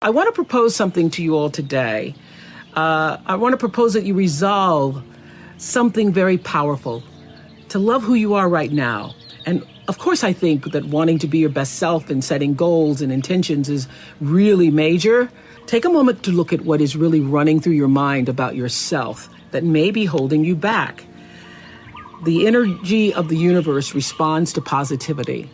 I want to propose something to you all today. I want to propose that you resolve something very powerful, to love who you are right now. And of course, I think that wanting to be your best self and setting goals and intentions is really major. Take a moment to look at what is really running through your mind about yourself that may be holding you back. The energy of the universe responds to positivity.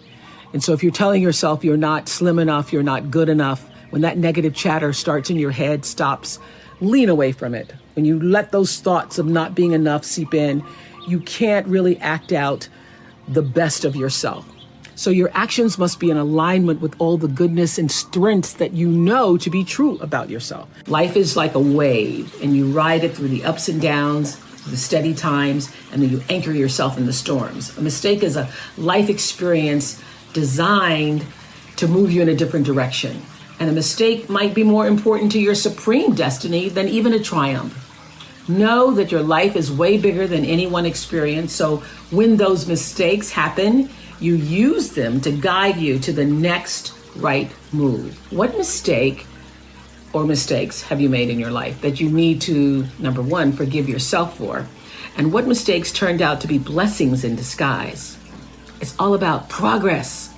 And so if you're telling yourself you're not slim enough, you're not good enough, when that negative chatter starts in your head, stops, lean away from it. When you let those thoughts of not being enough seep in, you can't really act out the best of yourself. So your actions must be in alignment with all the goodness and strengths that you know to be true about yourself. Life is like a wave, and you ride it through the ups and downs, the steady times, and then you anchor yourself in the storms. A mistake is a life experience designed to move you in a different direction. And a mistake might be more important to your supreme destiny than even a triumph. Know that your life is way bigger than any one experience. So when those mistakes happen, you use them to guide you to the next right move. What mistake or mistakes have you made in your life that you need to, number one, forgive yourself for? And what mistakes turned out to be blessings in disguise? It's all about progress,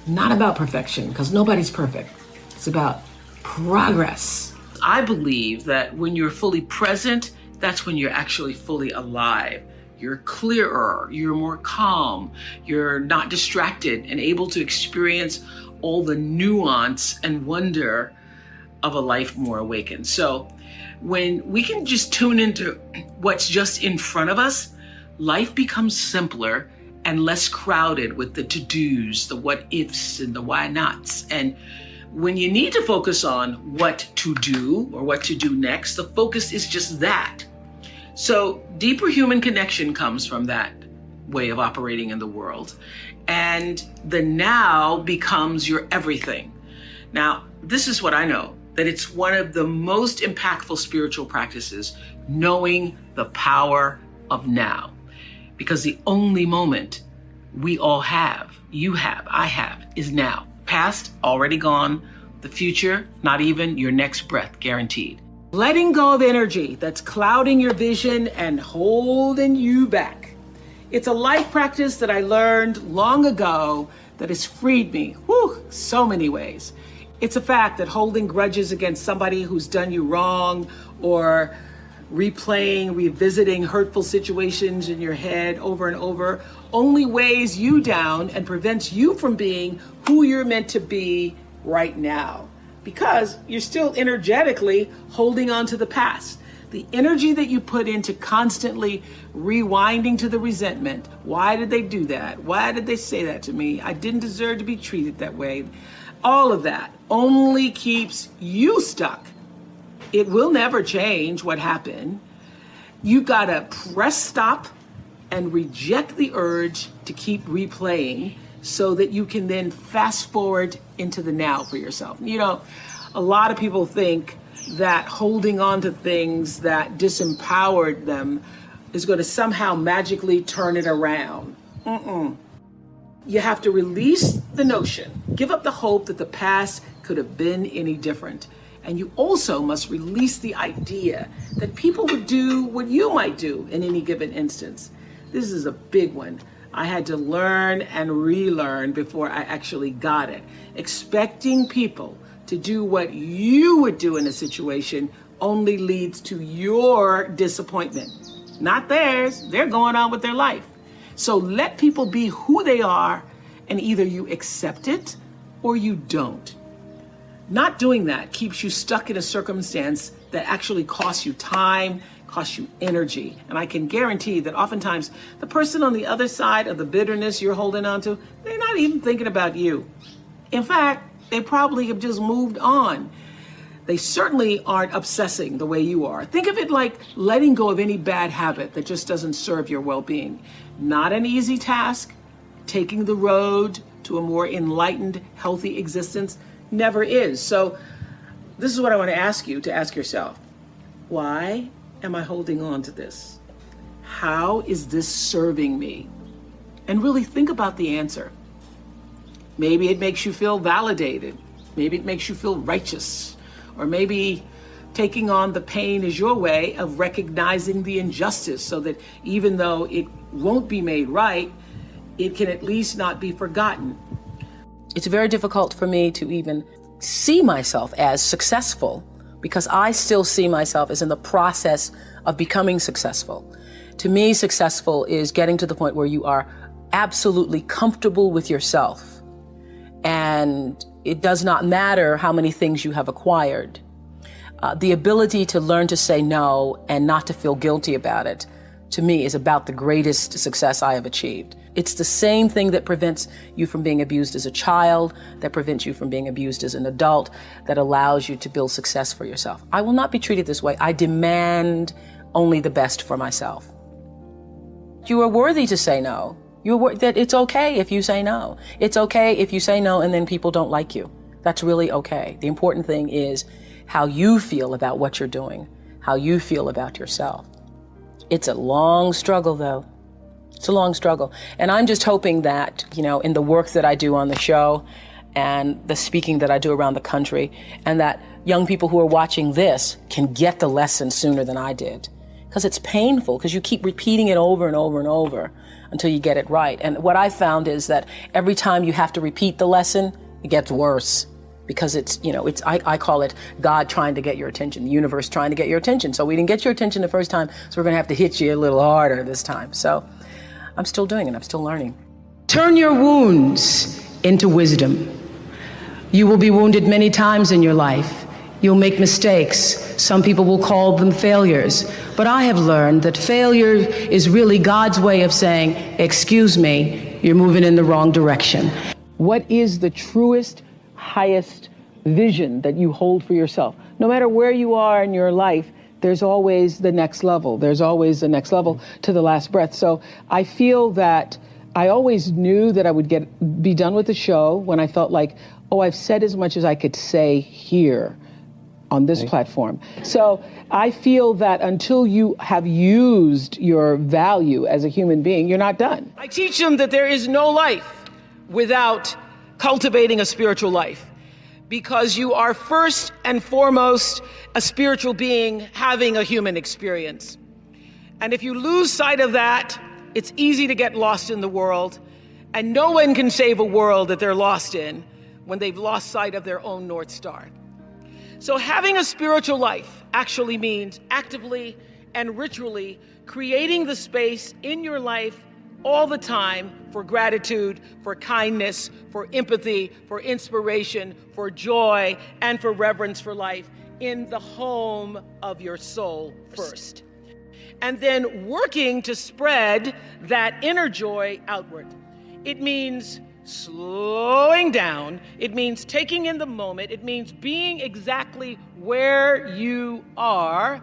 not about perfection, because nobody's perfect. It's about progress. I believe that when you're fully present, that's when you're actually fully alive. You're clearer, you're more calm, you're not distracted and able to experience all the nuance and wonder of a life more awakened. So when we can just tune into what's just in front of us, life becomes simpler and less crowded with the to-dos, the what-ifs and the why-nots. And when you need to focus on what to do or what to do next, the focus is just that. So deeper human connection comes from that way of operating in the world. And the now becomes your everything. Now, this is what I know, that it's one of the most impactful spiritual practices, knowing the power of now. Because the only moment we all have, you have, I have, is now. Past, already gone. The future, not even your next breath, guaranteed. Letting go of energy that's clouding your vision and holding you back. It's a life practice that I learned long ago that has freed me, so many ways. It's a fact that holding grudges against somebody who's done you wrong, or revisiting hurtful situations in your head over and over, only weighs you down and prevents you from being who you're meant to be right now, because you're still energetically holding on to the past. The energy that you put into constantly rewinding to the resentment. Why did they do that? Why did they say that to me? I didn't deserve to be treated that way. All of that only keeps you stuck. It will never change what happened. You gotta press stop and reject the urge to keep replaying so that you can then fast forward into the now for yourself. You know, a lot of people think that holding on to things that disempowered them is going to somehow magically turn it around. You have to release the notion, give up the hope that the past could have been any different. And you also must release the idea that people would do what you might do in any given instance. This is a big one. I had to learn and relearn before I actually got it. Expecting people to do what you would do in a situation only leads to your disappointment, not theirs. They're going on with their life. So let people be who they are, and either you accept it or you don't. Not doing that keeps you stuck in a circumstance that actually costs you time, costs you energy. And I can guarantee that oftentimes the person on the other side of the bitterness you're holding on to, they're not even thinking about you. In fact, they probably have just moved on. They certainly aren't obsessing the way you are. Think of it like letting go of any bad habit that just doesn't serve your well-being. Not an easy task. Taking the road to a more enlightened, healthy existence never is. So this is what I want to ask you to ask yourself. Why am I holding on to this? How is this serving me? And really think about the answer. Maybe it makes you feel validated. Maybe it makes you feel righteous. Or maybe taking on the pain is your way of recognizing the injustice so that even though it won't be made right, it can at least not be forgotten. It's very difficult for me to even see myself as successful because I still see myself as in the process of becoming successful. To me, successful is getting to the point where you are absolutely comfortable with yourself. And it does not matter how many things you have acquired. The ability to learn to say no and not to feel guilty about it, to me, is about the greatest success I have achieved. It's the same thing that prevents you from being abused as a child, that prevents you from being abused as an adult, that allows you to build success for yourself. I will not be treated this way. I demand only the best for myself. You are worthy to say no. That it's okay if you say no. It's okay if you say no and then people don't like you. That's really okay. The important thing is how you feel about what you're doing, how you feel about yourself. It's a long struggle, though. It's a long struggle. And I'm just hoping that, in the work that I do on the show and the speaking that I do around the country, and that young people who are watching this can get the lesson sooner than I did. Because it's painful, because you keep repeating it over and over and over until you get it right. And what I found is that every time you have to repeat the lesson, it gets worse. Because I call it God trying to get your attention, the universe trying to get your attention. So we didn't get your attention the first time, so we're going to have to hit you a little harder this time. So I'm still doing it. I'm still learning. Turn your wounds into wisdom. You will be wounded many times in your life. You'll make mistakes. Some people will call them failures. But I have learned that failure is really God's way of saying, excuse me, you're moving in the wrong direction. What is the truest, highest vision that you hold for yourself? No matter where you are in your life, there's always the next level. There's always the next level to the last breath. So I feel that I always knew that I would be done with the show when I felt like, I've said as much as I could say here on this platform. So I feel that until you have used your value as a human being, you're not done. I teach them that there is no life without cultivating a spiritual life, because you are first and foremost a spiritual being having a human experience. And if you lose sight of that, it's easy to get lost in the world, and no one can save a world that they're lost in when they've lost sight of their own North Star. So having a spiritual life actually means actively and ritually creating the space in your life all the time for gratitude, for kindness, for empathy, for inspiration, for joy, and for reverence for life in the home of your soul first. And then working to spread that inner joy outward. It means slowing down. It means taking in the moment. It means being exactly where you are,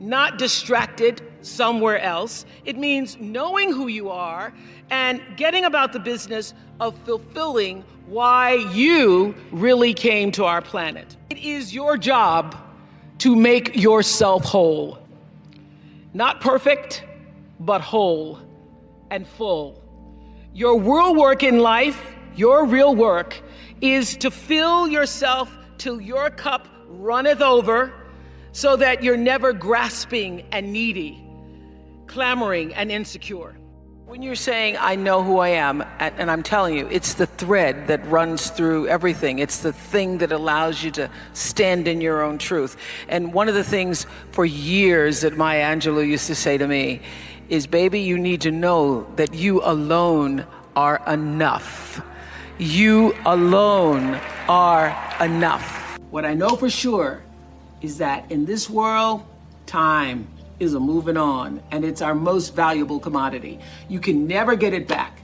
not distracted somewhere else. It means knowing who you are and getting about the business of fulfilling why you really came to our planet. It is your job to make yourself whole. Not perfect, but whole and full. Your real work in life, your real work, is to fill yourself till your cup runneth over, so that you're never grasping and needy, clamoring and insecure. When you're saying, I know who I am, and I'm telling you, it's the thread that runs through everything. It's the thing that allows you to stand in your own truth. And one of the things for years that Maya Angelou used to say to me is, baby, you need to know that you alone are enough. You alone are enough. What I know for sure is that in this world, time is a moving on, and it's our most valuable commodity. You can never get it back.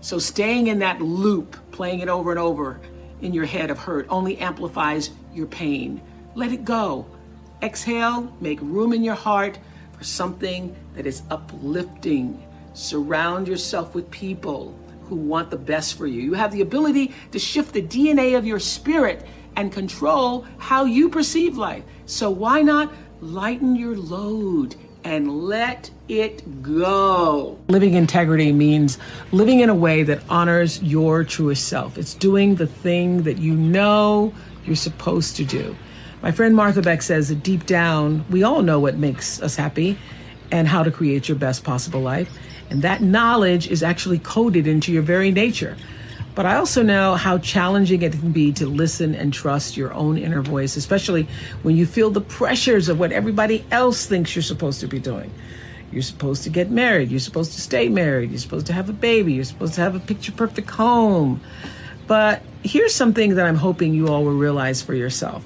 So staying in that loop, playing it over and over in your head of hurt, only amplifies your pain. Let it go. Exhale, make room in your heart for something that is uplifting. Surround yourself with people who want the best for you. You have the ability to shift the DNA of your spirit and control how you perceive life. So why not lighten your load and let it go? Living integrity means living in a way that honors your truest self. It's doing the thing that you know you're supposed to do. My friend Martha Beck says that deep down, we all know what makes us happy and how to create your best possible life. And that knowledge is actually coded into your very nature. But I also know how challenging it can be to listen and trust your own inner voice, especially when you feel the pressures of what everybody else thinks you're supposed to be doing. You're supposed to get married. You're supposed to stay married. You're supposed to have a baby. You're supposed to have a picture-perfect home. But here's something that I'm hoping you all will realize for yourself.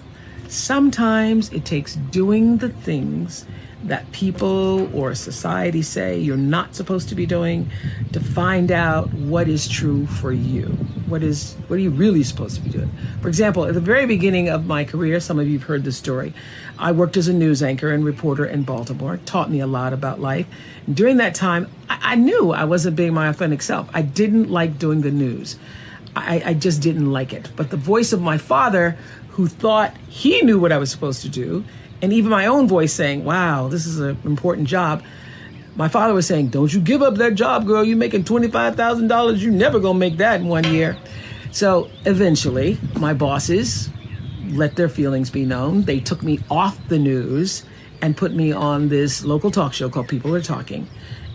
Sometimes it takes doing the things that people or society say you're not supposed to be doing to find out what is true for you. What are you really supposed to be doing? For example, at the very beginning of my career, some of you have heard this story, I worked as a news anchor and reporter in Baltimore. It taught me a lot about life. And during that time, I knew I wasn't being my authentic self. I didn't like doing the news. I just didn't like it. But the voice of my father, who thought he knew what I was supposed to do, and even my own voice saying, wow, this is an important job. My father was saying, don't you give up that job, girl. You're making $25,000. You're never going to make that in 1 year. So eventually, my bosses let their feelings be known. They took me off the news and put me on this local talk show called People Are Talking.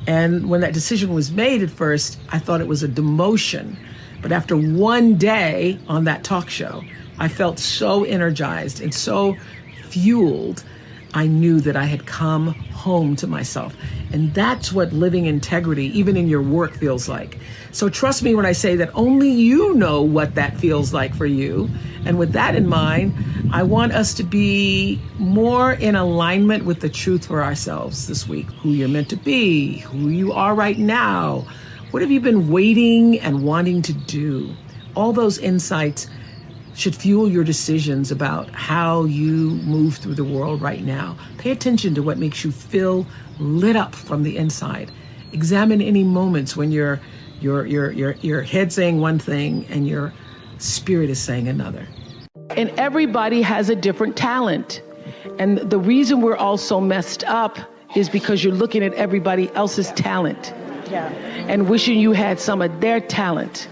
And when that decision was made at first, I thought it was a demotion. But after one day on that talk show, I felt so energized and so fueled. I knew that I had come home to myself. And that's what living integrity, even in your work, feels like. So trust me when I say that only you know what that feels like for you. And with that in mind, I want us to be more in alignment with the truth for ourselves this week. Who you're meant to be, who you are right now. What have you been waiting and wanting to do? All those insights should fuel your decisions about how you move through the world right now. Pay attention to what makes you feel lit up from the inside. Examine any moments when your head saying one thing and your spirit is saying another. And everybody has a different talent. And the reason we're all so messed up is because you're looking at everybody else's talent and wishing you had some of their talent.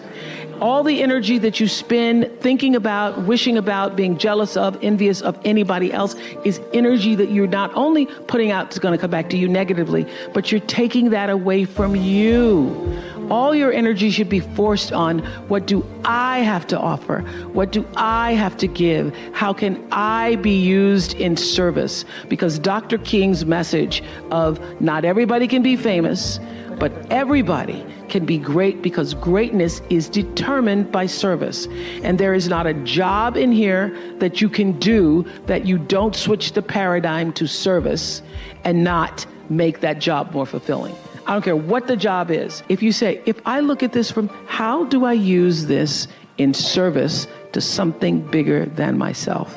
All the energy that you spend thinking about, wishing about, being jealous of, envious of anybody else is energy that you're not only putting out is going to come back to you negatively, but you're taking that away from you. All your energy should be forced on what do I have to offer? What do I have to give? How can I be used in service? Because Dr. King's message of not everybody can be famous, but everybody can be great because greatness is determined by service. And there is not a job in here that you can do that you don't switch the paradigm to service and not make that job more fulfilling. I don't care what the job is. If you say, if I look at this from how do I use this in service to something bigger than myself?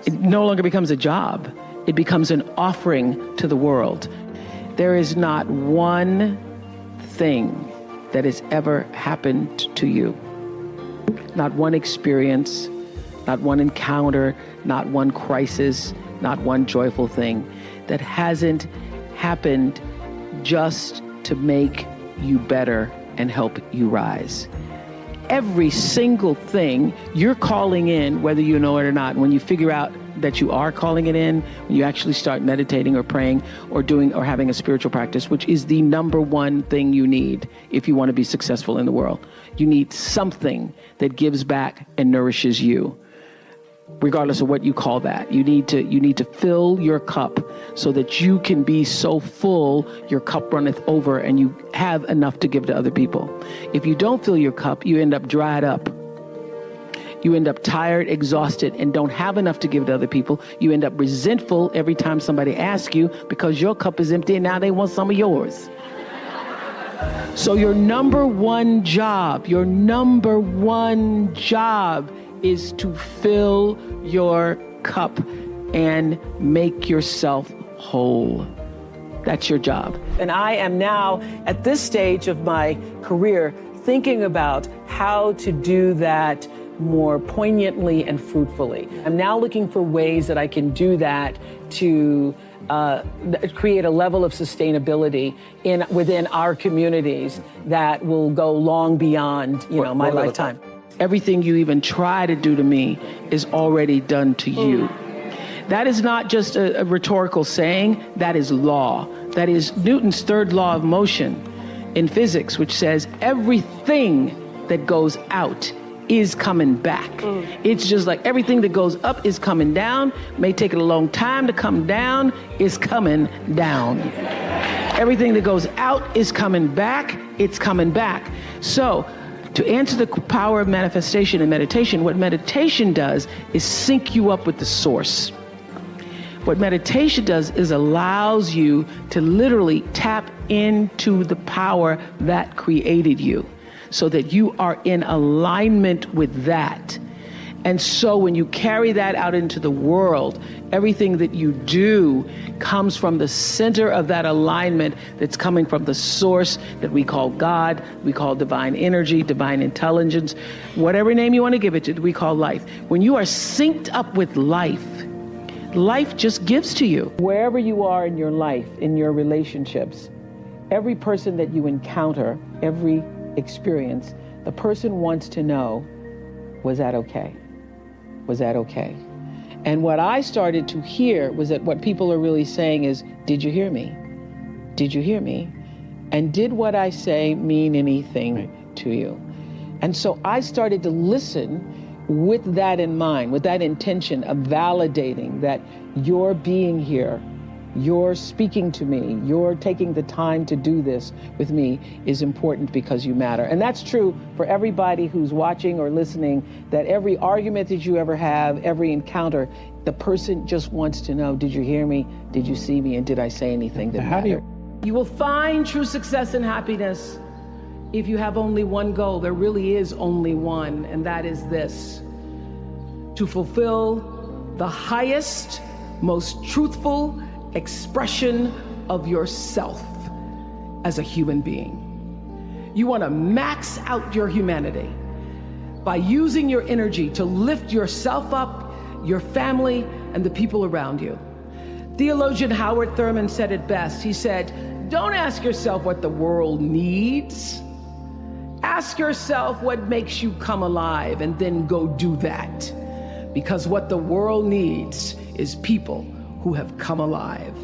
It no longer becomes a job. It becomes an offering to the world. There is not one thing that has ever happened to you. Not one experience, not one encounter, not one crisis, not one joyful thing that hasn't happened just to make you better and help you rise. Every single thing you're calling in, whether you know it or not, when you figure out that you are calling it in, when you actually start meditating or praying or doing or having a spiritual practice, which is the number one thing you need if you want to be successful in the world. You need something that gives back and nourishes you, regardless of what you call that. You need to fill your cup so that you can be so full your cup runneth over and you have enough to give to other people. If you don't fill your cup, you end up dried up. You end up tired, exhausted, and don't have enough to give to other people. You end up resentful every time somebody asks you because your cup is empty and now they want some of yours. So your number one job is to fill your cup and make yourself whole. That's your job. And I am now at this stage of my career thinking about how to do that more poignantly and fruitfully. I'm now looking for ways that I can do that to create a level of sustainability within our communities that will go long beyond, my lifetime. everything you even try to do to me is already done to you. That is not just a rhetorical saying, that is law. That is Newton's third law of motion in physics, which says everything that goes out is coming back. It's just like everything that goes up is coming down. May take it a long time to come down, is coming down. Everything that goes out is coming back, it's coming back. So, to answer the power of manifestation and meditation, what meditation does is sync you up with the source. What meditation does is allows you to literally tap into the power that created you, so that you are in alignment with that. And so when you carry that out into the world, everything that you do comes from the center of that alignment that's coming from the source that we call God, we call divine energy, divine intelligence, whatever name you want to give it to, we call life. When you are synced up with life, life just gives to you. Wherever you are in your life, in your relationships, every person that you encounter, every experience, the person wants to know, was that okay? Was that okay? And what I started to hear was that what people are really saying is, did you hear me? Did you hear me? And did what I say mean anything to you? And so I started to listen with that in mind, with that intention of validating that your being here, you're speaking to me, you're taking the time to do this with me is important because you matter. And that's true for everybody who's watching or listening, that every argument that you ever have, every encounter, the person just wants to know, did you hear me? Did you see me? And did I say anything that mattered? You will find true success and happiness if you have only one goal. There really is only one, and that is this: to fulfill the highest, most truthful expression of yourself as a human being. You want to max out your humanity by using your energy to lift yourself up, your family, and the people around you. Theologian Howard Thurman said it best. He said, don't ask yourself what the world needs. Ask yourself what makes you come alive, and then go do that. Because what the world needs is people who have come alive.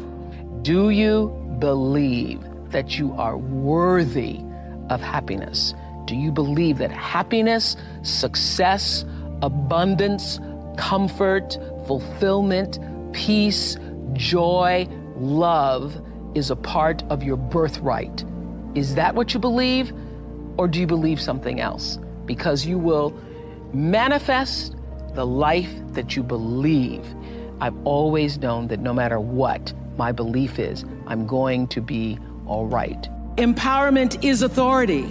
Do you believe that you are worthy of happiness? Do you believe that happiness, success, abundance, comfort, fulfillment, peace, joy, love is a part of your birthright? Is that what you believe? Or do you believe something else? Because you will manifest the life that you believe. I've always known that no matter what my belief is, I'm going to be all right. Empowerment is authority.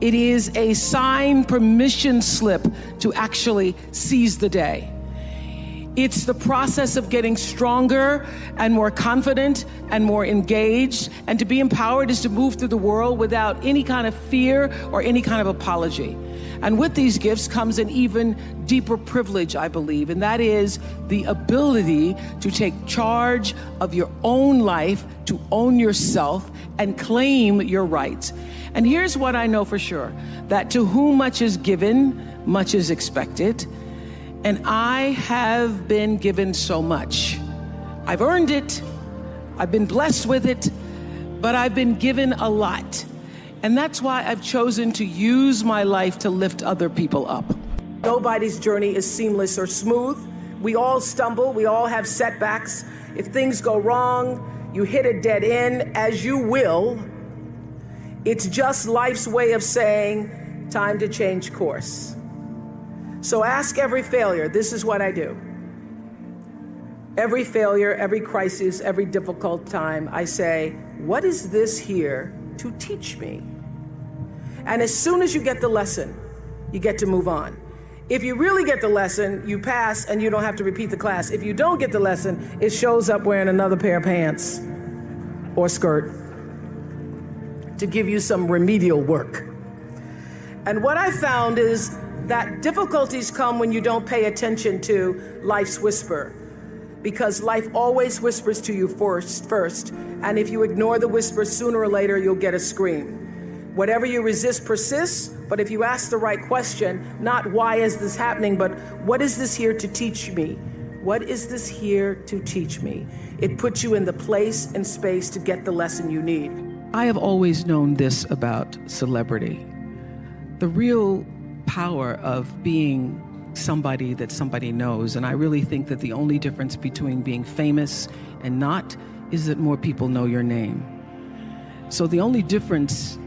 It is a signed permission slip to actually seize the day. It's the process of getting stronger and more confident and more engaged. And to be empowered is to move through the world without any kind of fear or any kind of apology. And with these gifts comes an even deeper privilege, I believe, and that is the ability to take charge of your own life, to own yourself, and claim your rights. And here's what I know for sure, that to whom much is given, much is expected. And I have been given so much. I've earned it, I've been blessed with it, but I've been given a lot. And that's why I've chosen to use my life to lift other people up. Nobody's journey is seamless or smooth. We all stumble, we all have setbacks. If things go wrong, you hit a dead end, as you will. It's just life's way of saying, time to change course. So ask every failure, this is what I do. Every failure, every crisis, every difficult time, I say, what is this here to teach me? And as soon as you get the lesson, you get to move on. If you really get the lesson, you pass and you don't have to repeat the class. If you don't get the lesson, it shows up wearing another pair of pants or skirt to give you some remedial work. And what I found is that difficulties come when you don't pay attention to life's whisper, because life always whispers to you first, and if you ignore the whisper, sooner or later you'll get a scream. Whatever you resist persists, But if you ask the right question, not why is this happening, but what is this here to teach me? What is this here to teach me? It puts you in the place and space to get the lesson you need. I have always known this about celebrity. The real power of being somebody that somebody knows, and I really think that the only difference between being famous and not is that more people know your name. So the only difference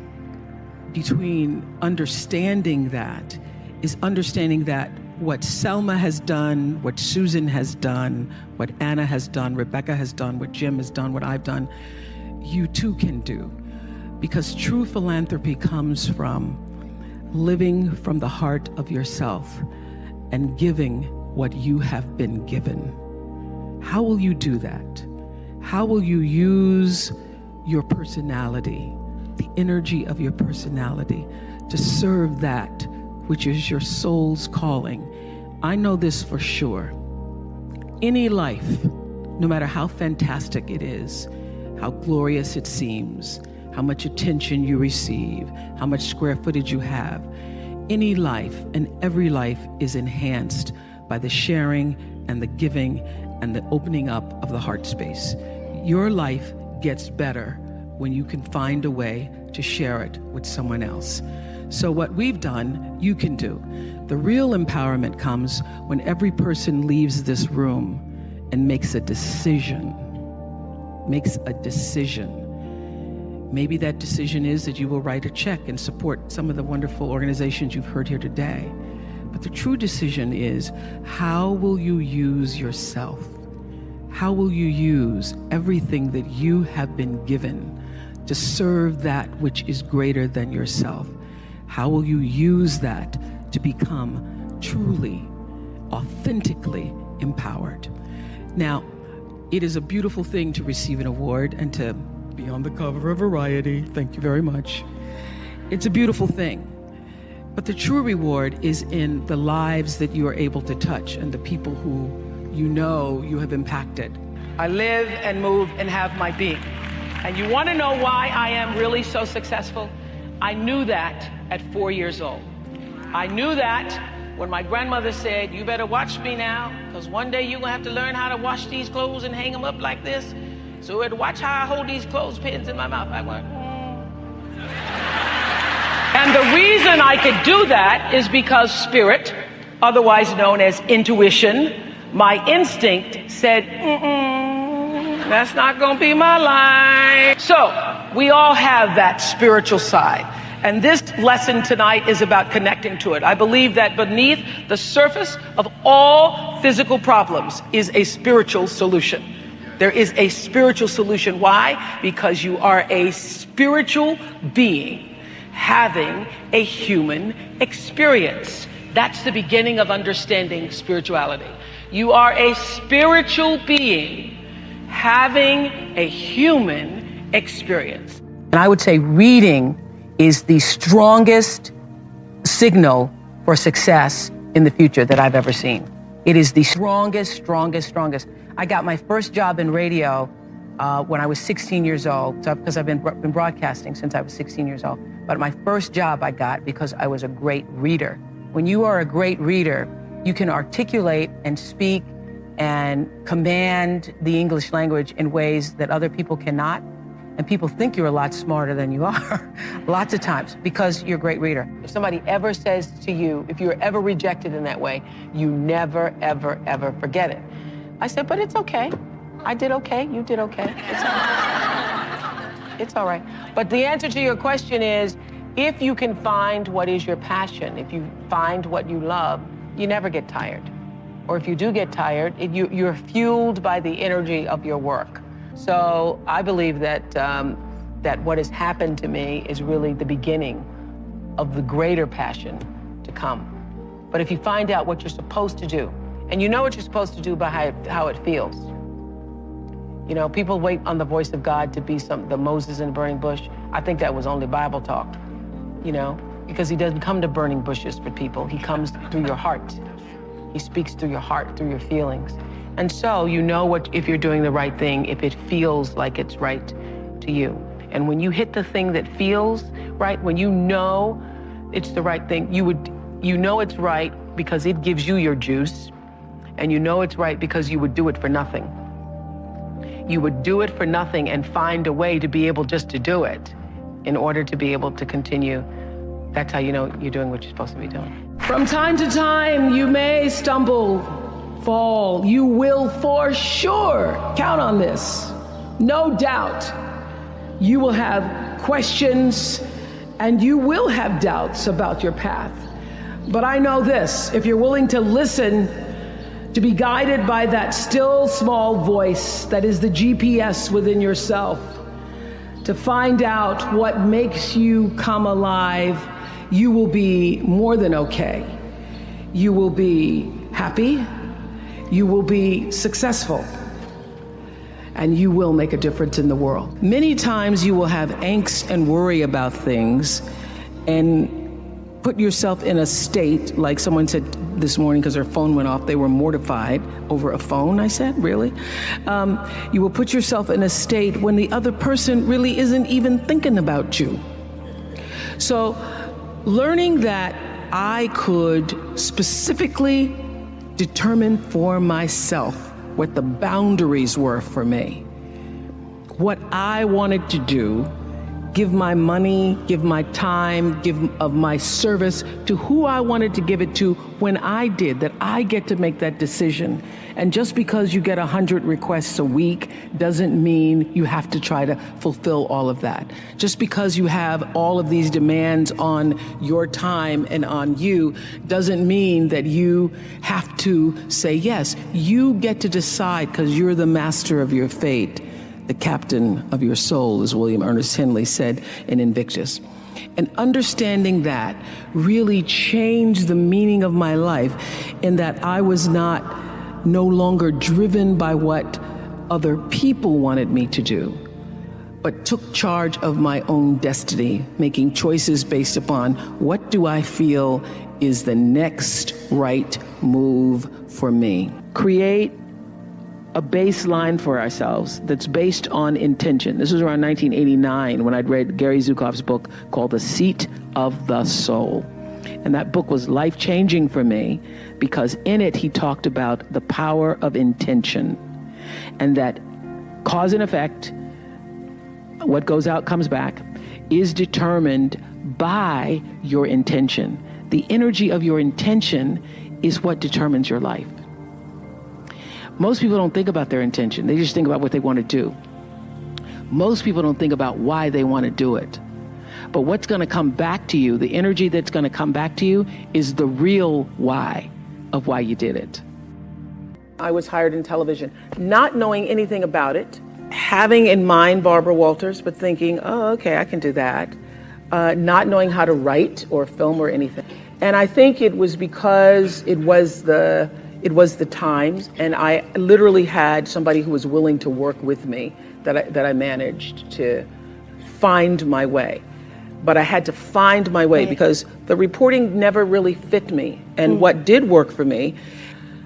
between understanding that is understanding that what Selma has done, what Susan has done, what Anna has done, Rebecca has done, what Jim has done, what I've done, you too can do. Because true philanthropy comes from living from the heart of yourself and giving what you have been given. How will you do that? How will you use your personality, the energy of your personality, to serve that which is your soul's calling? I know this for sure. Any life, no matter how fantastic it is, how glorious it seems, how much attention you receive, how much square footage you have, any life and every life is enhanced by the sharing and the giving and the opening up of the heart space. Your life gets better when you can find a way to share it with someone else. So what we've done, you can do. The real empowerment comes when every person leaves this room and makes a decision. Maybe that decision is that you will write a check and support some of the wonderful organizations you've heard here today. But the true decision is, how will you use yourself? How will you use everything that you have been given to serve that which is greater than yourself? How will you use that to become truly, authentically empowered? Now, it is a beautiful thing to receive an award and to be on the cover of Variety. Thank you very much. It's a beautiful thing. But the true reward is in the lives that you are able to touch and the people who you know you have impacted. I live and move and have my being. And you want to know why I am really so successful? I knew that at 4 years old. I knew that when my grandmother said, "You better watch me now, because one day you're going to have to learn how to wash these clothes and hang them up like this." So I'd watch how I hold these clothespins in my mouth. I went, And the reason I could do that is because spirit, otherwise known as intuition, my instinct said, that's not going to be my life. So we all have that spiritual side. And this lesson tonight is about connecting to it. I believe that beneath the surface of all physical problems is a spiritual solution. There is a spiritual solution. Why? Because you are a spiritual being having a human experience. That's the beginning of understanding spirituality. You are a spiritual being having a human experience. And I would say reading is the strongest signal for success in the future that I've ever seen. It is the strongest. I got my first job in radio when I was 16 years old, because I've been broadcasting since I was 16 years old. But my first job I got because I was a great reader. When you are a great reader, you can articulate and speak and command the English language in ways that other people cannot. And people think you're a lot smarter than you are, lots of times, because you're a great reader. If somebody ever says to you, if you're ever rejected in that way, you never, ever forget it. I said, but it's okay. I did okay, you did okay. It's all right. It's all right. But the answer to your question is, if you can find what is your passion, if you find what you love, you never get tired. Or if you do get tired, you're fueled by the energy of your work. So I believe that that what has happened to me is really the beginning of the greater passion to come. But if you find out what you're supposed to do, and you know what you're supposed to do by how it feels. You know, people wait on the voice of God to be the Moses in the burning bush. I think that was only Bible talk, you know, because he doesn't come to burning bushes for people. He comes through your heart. He speaks through your heart, through your feelings. And so you know if you're doing the right thing, if it feels like it's right to you. And when you hit the thing that feels right, when you know it's the right thing. You know it's right because it gives you your juice, and you know it's right because you would do it for nothing. You would do it for nothing and find a way to be able just to do it in order to be able to continue. That's how you know you're doing what you're supposed to be doing. From time to time, you may stumble, fall. You will for sure count on this. No doubt. You will have questions and you will have doubts about your path. But I know this, if you're willing to listen, to be guided by that still small voice that is the GPS within yourself, to find out what makes you come alive, you will be more than okay. You will be happy, you will be successful, and you will make a difference in the world. Many times you will have angst and worry about things and put yourself in a state, like someone said this morning because their phone went off, they were mortified over a phone. I said, really? You will put yourself in a state when the other person really isn't even thinking about you. So learning that I could specifically determine for myself what the boundaries were for me, what I wanted to do, give my money, give my time, give of my service to who I wanted to give it to when I did, that I get to make that decision. And just because you get 100 requests a week doesn't mean you have to try to fulfill all of that. Just because you have all of these demands on your time and on you doesn't mean that you have to say yes. You get to decide because you're the master of your fate. The captain of your soul, as William Ernest Henley said in Invictus. And understanding that really changed the meaning of my life in that I was no longer driven by what other people wanted me to do, but took charge of my own destiny, making choices based upon what do I feel is the next right move for me. Create a baseline for ourselves that's based on intention. This was around 1989 when I'd read Gary Zukav's book called The Seat of the Soul. And that book was life-changing for me because in it he talked about the power of intention and that cause and effect, what goes out comes back, is determined by your intention. The energy of your intention is what determines your life. Most people don't think about their intention. They just think about what they want to do. Most people don't think about why they want to do it. But what's going to come back to you, the energy that's going to come back to you, is the real why of why you did it. I was hired in television, not knowing anything about it, having in mind Barbara Walters, but thinking, oh, okay, I can do that. Not knowing how to write or film or anything. And I think it was because it was the times, and I literally had somebody who was willing to work with me that I managed to find my way. But I had to find my way because the reporting never really fit me. And what did work for me,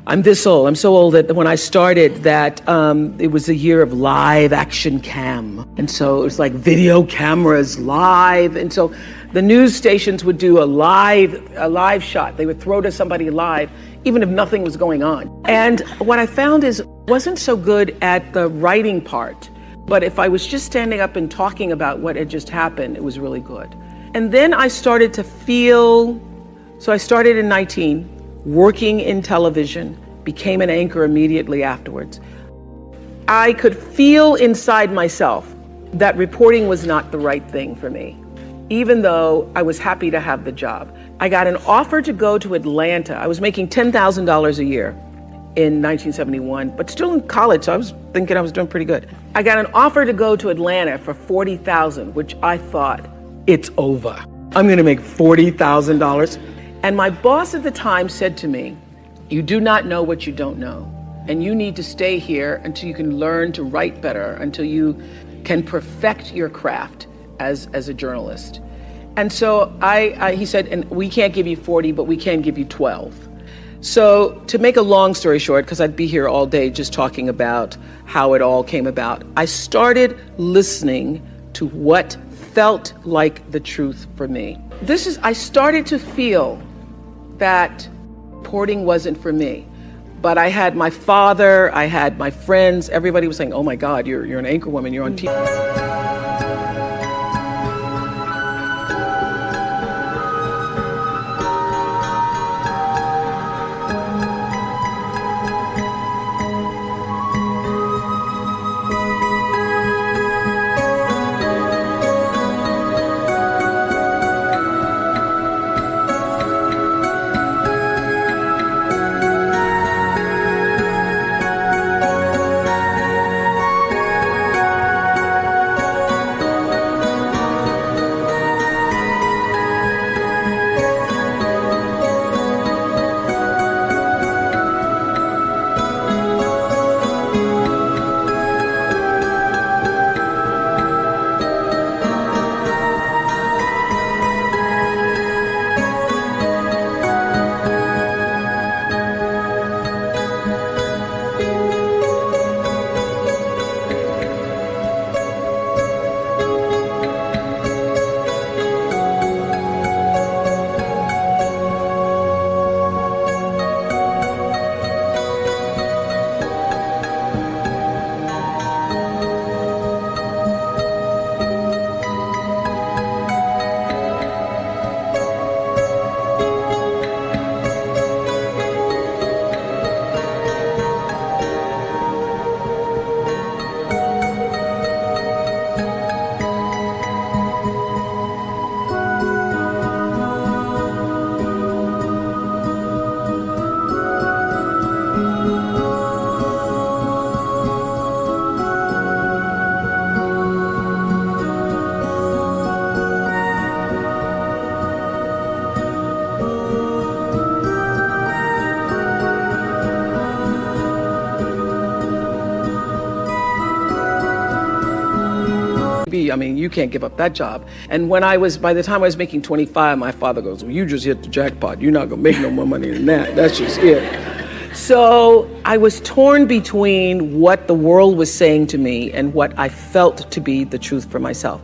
I'm this old. I'm so old that when I started that, it was a year of live action cam. And so it was like video cameras live. And so the news stations would do a live shot. They would throw to somebody live, even if nothing was going on. And what I found is I wasn't so good at the writing part, but if I was just standing up and talking about what had just happened, it was really good. And then I started to feel, so I started in 19, working in television, became an anchor immediately afterwards. I could feel inside myself that reporting was not the right thing for me, even though I was happy to have the job. I got an offer to go to Atlanta. I was making $10,000 a year in 1971, but still in college, so I was thinking I was doing pretty good. I got an offer to go to Atlanta for $40,000, which I thought, it's over. I'm gonna make $40,000. And my boss at the time said to me, you do not know what you don't know. And you need to stay here until you can learn to write better, until you can perfect your craft as a journalist. And so he said, and we can't give you 40, but we can give you 12. So to make a long story short, because I'd be here all day just talking about how it all came about, I started listening to what felt like the truth for me. I started to feel that reporting wasn't for me. But I had my father, I had my friends, everybody was saying, oh my God, you're an anchor woman, you're on TV. I mean, you can't give up that job. And by the time I was making 25, my father goes, well, you just hit the jackpot. You're not gonna make no more money than that. That's just it. So I was torn between what the world was saying to me and what I felt to be the truth for myself.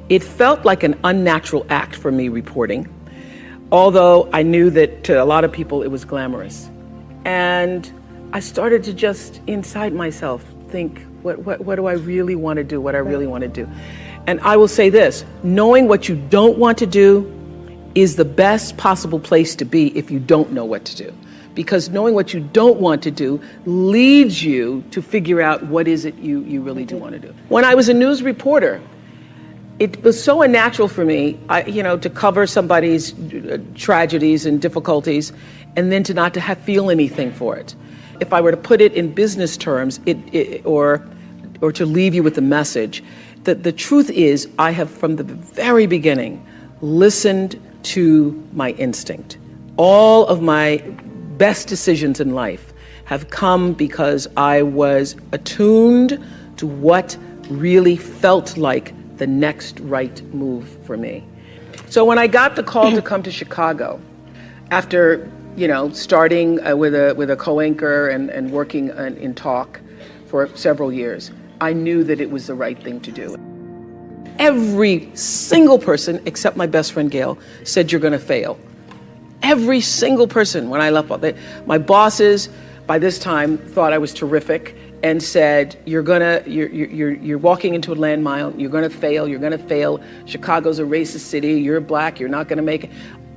It felt like an unnatural act for me reporting, although I knew that to a lot of people it was glamorous. And I started to just inside myself think, what do I really want to do? What I really want to do. And I will say this, knowing what you don't want to do is the best possible place to be if you don't know what to do. Because knowing what you don't want to do leads you to figure out what is it you really do want to do. When I was a news reporter, it was so unnatural for me, to cover somebody's tragedies and difficulties and then to not to feel anything for it. If I were to put it in business terms, or to leave you with the message, that the truth is I have from the very beginning listened to my instinct. All of my best decisions in life have come because I was attuned to what really felt like the next right move for me. So when I got the call to come to Chicago, after starting with a co-anchor and working in talk for several years, I knew that it was the right thing to do. Every single person, except my best friend Gail, said you're gonna fail. Every single person when I left, my bosses by this time thought I was terrific and said, you're walking into a landmine, you're gonna fail, Chicago's a racist city, you're black, you're not gonna make it.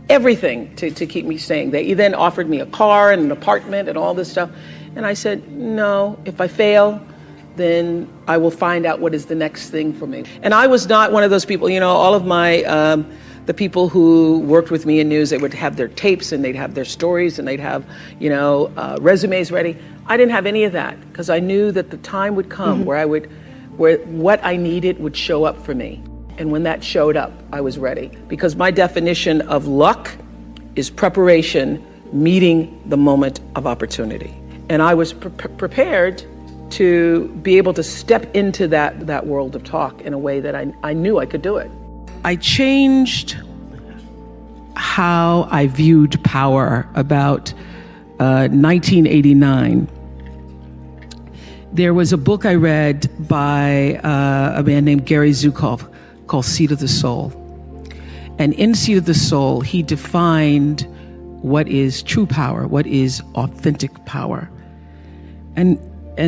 Everything to keep me staying. They then offered me a car and an apartment and all this stuff. And I said, no, if I fail, then I will find out what is the next thing for me. And I was not one of those people, all of my, the people who worked with me in news, they would have their tapes and they'd have their stories and they'd have, resumes ready. I didn't have any of that because I knew that the time would come where what I needed would show up for me. And when that showed up, I was ready. Because my definition of luck is preparation meeting the moment of opportunity. And I was prepared to be able to step into that world of talk in a way that I knew I could do it. I changed how I viewed power about 1989. There was a book I read by a man named Gary Zukov called Seat of the Soul. And in Seat of the Soul, he defined what is true power, what is authentic power. And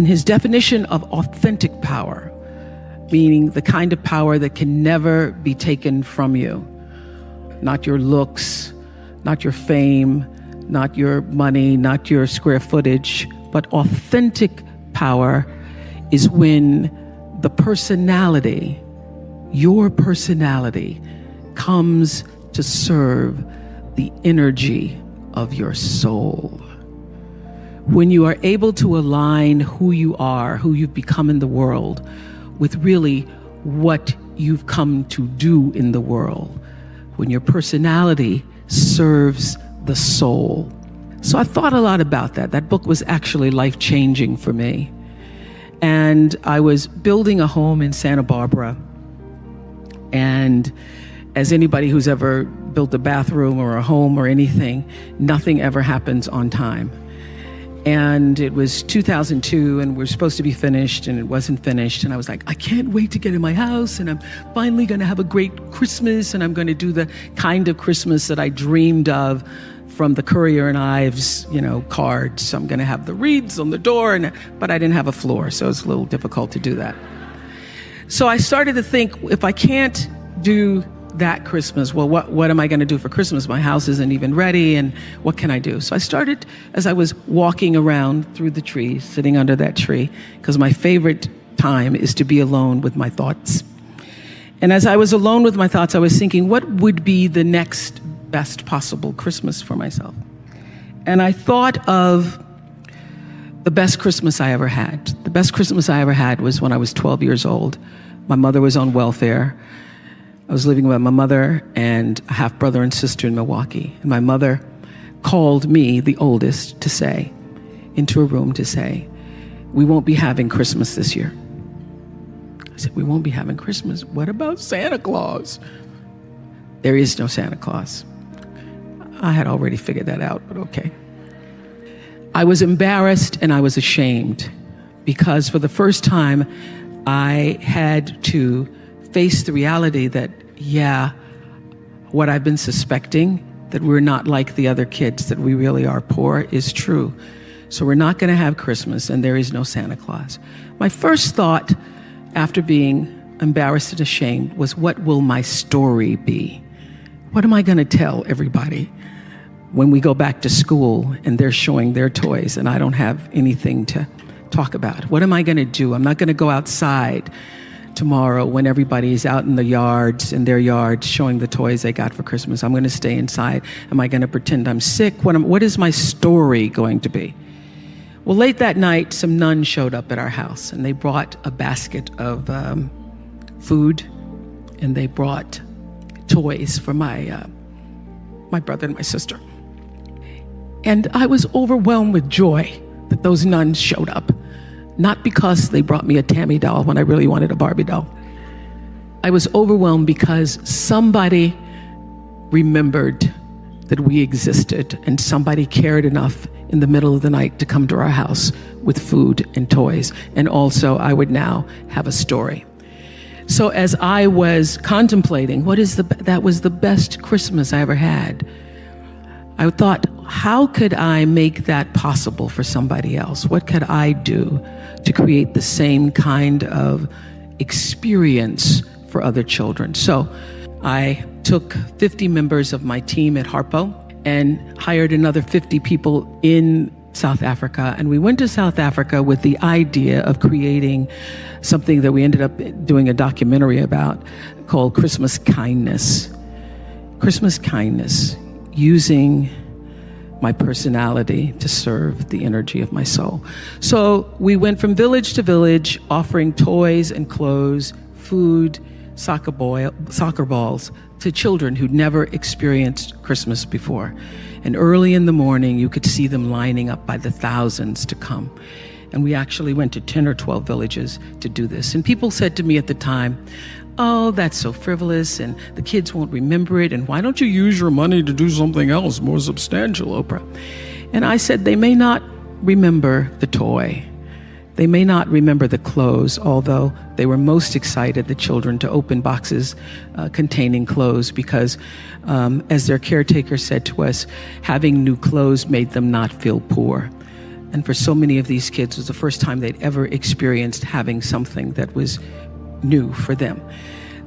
his definition of authentic power, meaning the kind of power that can never be taken from you. Not your looks, not your fame, not your money, not your square footage, but authentic power is when the personality, your personality, comes to serve the energy of your soul. When you are able to align who you are, who you've become in the world, with really what you've come to do in the world, when your personality serves the soul. So I thought a lot about that. That book was actually life-changing for me. And I was building a home in Santa Barbara. And as anybody who's ever built a bathroom or a home or anything, nothing ever happens on time. And it was 2002, and we're supposed to be finished, and it wasn't finished. And I was like, I can't wait to get in my house, and I'm finally going to have a great Christmas, and I'm going to do the kind of Christmas that I dreamed of from the Courier and Ives, cards. So I'm going to have the wreaths on the door, but I didn't have a floor, so it's a little difficult to do that. So I started to think, if I can't do that Christmas, well, what am I going to do for Christmas? My house isn't even ready, and what can I do? So I started, as I was walking around through the trees, sitting under that tree, because my favorite time is to be alone with my thoughts. And as I was alone with my thoughts, I was thinking, what would be the next best possible Christmas for myself? And I thought of the best Christmas I ever had. The best Christmas I ever had was when I was 12 years old. My mother was on welfare. I was living with my mother and a half brother and sister in Milwaukee. And my mother called me, the oldest, into a room to say, we won't be having Christmas this year. I said, we won't be having Christmas. What about Santa Claus? There is no Santa Claus. I had already figured that out, but okay. I was embarrassed and I was ashamed because for the first time, I had to face the reality that, what I've been suspecting, that we're not like the other kids, that we really are poor, is true. So we're not going to have Christmas, and there is no Santa Claus. My first thought, after being embarrassed and ashamed, was, what will my story be? What am I going to tell everybody when we go back to school and they're showing their toys and I don't have anything to talk about? What am I going to do? I'm not going to go outside tomorrow when everybody's out in their yards showing the toys they got for Christmas. I'm going to stay inside. Am I going to pretend I'm sick? What is my story going to be? Well, late that night, some nuns showed up at our house, and they brought a basket of food, and they brought toys for my brother and my sister. And I was overwhelmed with joy that those nuns showed up. Not because they brought me a Tammy doll when I really wanted a Barbie doll. I was overwhelmed because somebody remembered that we existed, and somebody cared enough in the middle of the night to come to our house with food and toys. And also, I would now have a story. So as I was contemplating, that was the best Christmas I ever had, I thought, how could I make that possible for somebody else? What could I do to create the same kind of experience for other children? So I took 50 members of my team at Harpo and hired another 50 people in South Africa. And we went to South Africa with the idea of creating something that we ended up doing a documentary about called Christmas Kindness. Christmas Kindness, using my personality to serve the energy of my soul. So we went from village to village, offering toys and clothes, food, soccer balls to children who'd never experienced Christmas before. And early in the morning, you could see them lining up by the thousands to come. And we actually went to 10 or 12 villages to do this. And people said to me at the time, oh, that's so frivolous, and the kids won't remember it, and why don't you use your money to do something else more substantial, Oprah? And I said, they may not remember the toy. They may not remember the clothes, although they were most excited, the children, to open boxes containing clothes because, as their caretaker said to us, having new clothes made them not feel poor. And for so many of these kids, it was the first time they'd ever experienced having something that was new for them.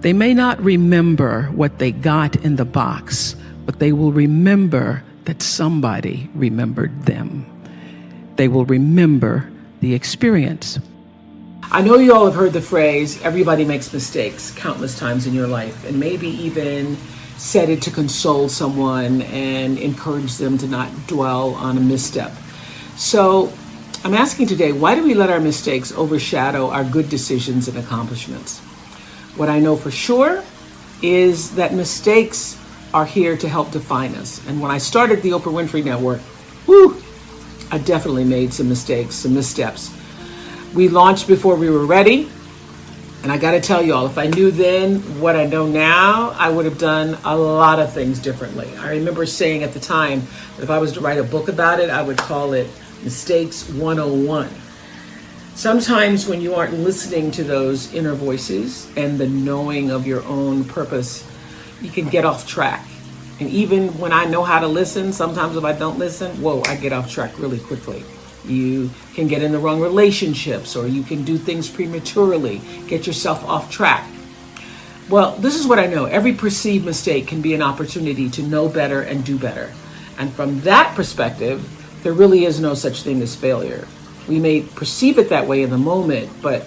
They may not remember what they got in the box, but they will remember that somebody remembered them. They will remember the experience. I know you all have heard the phrase, everybody makes mistakes, countless times in your life, and maybe even said it to console someone and encourage them to not dwell on a misstep. So I'm asking today, why do we let our mistakes overshadow our good decisions and accomplishments? What I know for sure is that mistakes are here to help define us. And when I started the Oprah Winfrey Network, I definitely made some mistakes, some missteps. We launched before we were ready. And I got to tell y'all, if I knew then what I know now, I would have done a lot of things differently. I remember saying at the time that if I was to write a book about it, I would call it Mistakes 101. Sometimes when you aren't listening to those inner voices and the knowing of your own purpose, you can get off track. And even when I know how to listen, sometimes if I don't listen, I get off track really quickly. You can get in the wrong relationships, or you can do things prematurely, get yourself off track. Well, this is what I know. Every perceived mistake can be an opportunity to know better and do better. And from that perspective, there really is no such thing as failure. We may perceive it that way in the moment, but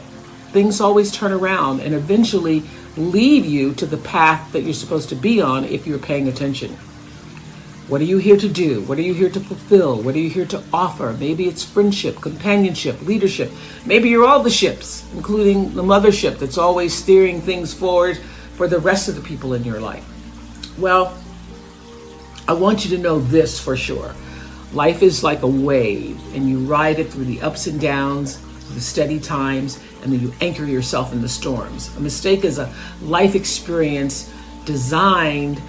things always turn around and eventually lead you to the path that you're supposed to be on if you're paying attention. What are you here to do? What are you here to fulfill? What are you here to offer? Maybe it's friendship, companionship, leadership. Maybe you're all the ships, including the mothership that's always steering things forward for the rest of the people in your life. Well, I want you to know this for sure. Life is like a wave, and you ride it through the ups and downs, the steady times, and then you anchor yourself in the storms. A mistake is a life experience designed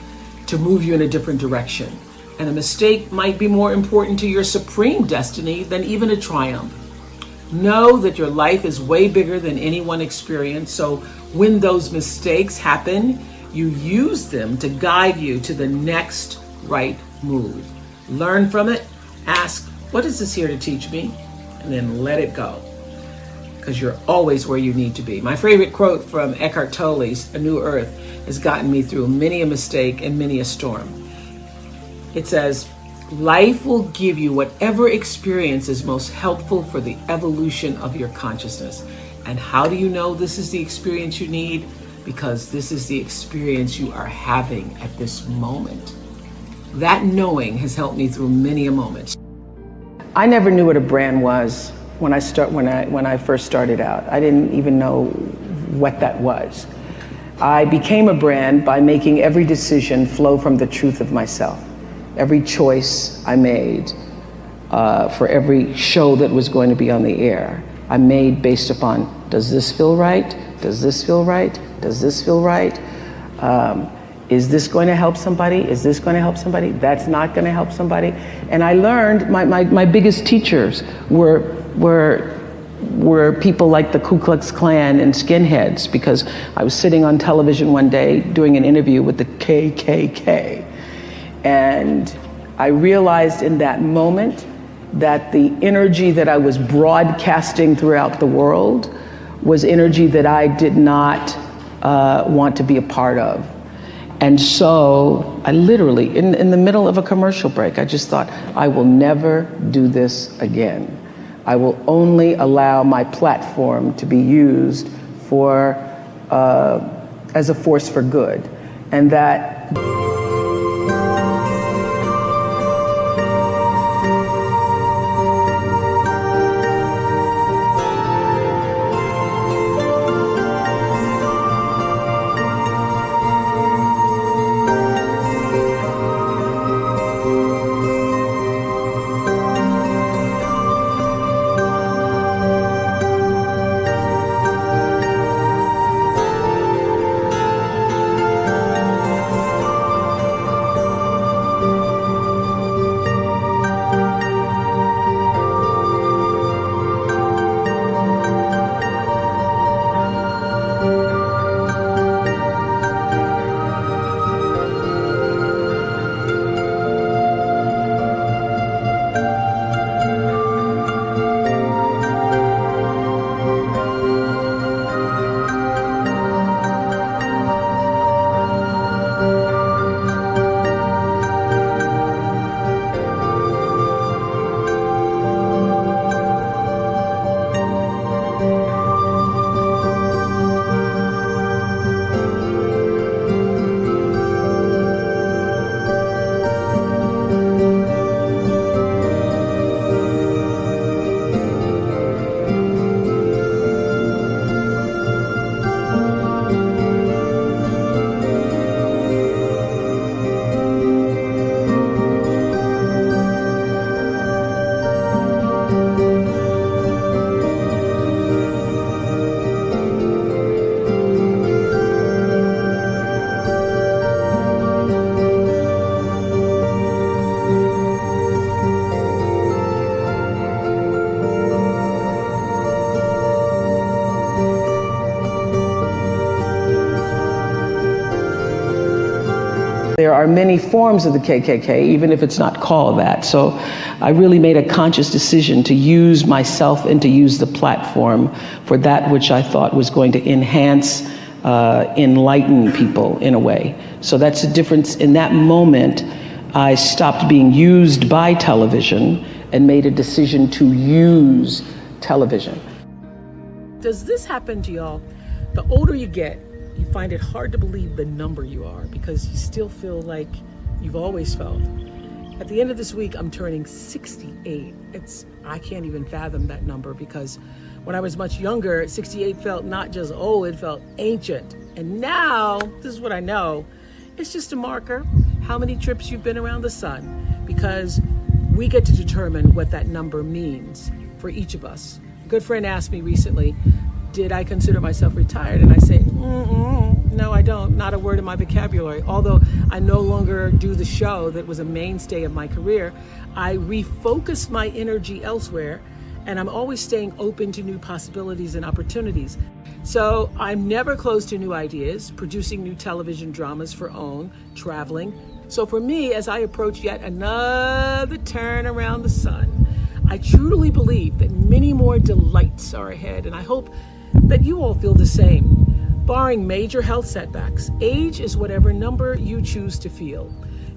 to move you in a different direction. And a mistake might be more important to your supreme destiny than even a triumph. Know that your life is way bigger than any one experience. So when those mistakes happen, you use them to guide you to the next right move. Learn from it. Ask, what is this here to teach me? And then let it go, because you're always where you need to be. My favorite quote from Eckhart Tolle's A New Earth has gotten me through many a mistake and many a storm. It says, life will give you whatever experience is most helpful for the evolution of your consciousness. And how do you know this is the experience you need? Because this is the experience you are having at this moment. That knowing has helped me through many a moment. I never knew what a brand was when I first started out. I didn't even know what that was. I became a brand by making every decision flow from the truth of myself. Every choice I made for every show that was going to be on the air, I made based upon, does this feel right? Does this feel right? Does this feel right? Is this going to help somebody? Is this going to help somebody? That's not going to help somebody. And I learned my biggest teachers were people like the Ku Klux Klan and skinheads, because I was sitting on television one day doing an interview with the KKK. And I realized in that moment that the energy that I was broadcasting throughout the world was energy that I did not want to be a part of. And so I literally, in the middle of a commercial break, I just thought, I will never do this again. I will only allow my platform to be used for as a force for good. And that there are many forms of the KKK, even if it's not called that. So I really made a conscious decision to use myself and to use the platform for that which I thought was going to enhance, enlighten people in a way. So that's the difference. In that moment, I stopped being used by television and made a decision to use television. Does this happen to y'all? The older you get, you find it hard to believe the number you are because you still feel like you've always felt. At the end of this week, I'm turning 68. I can't even fathom that number because when I was much younger, 68 felt not just old, it felt ancient. And now, this is what I know, it's just a marker, how many trips you've been around the sun, because we get to determine what that number means for each of us. A good friend asked me recently, did I consider myself retired? And I say, no, I don't. Not a word in my vocabulary. Although I no longer do the show that was a mainstay of my career, I refocus my energy elsewhere, and I'm always staying open to new possibilities and opportunities. So I'm never closed to new ideas, producing new television dramas for OWN, traveling. So for me, as I approach yet another turn around the sun, I truly believe that many more delights are ahead, and I hope that you all feel the same. Barring major health setbacks, age is whatever number you choose to feel.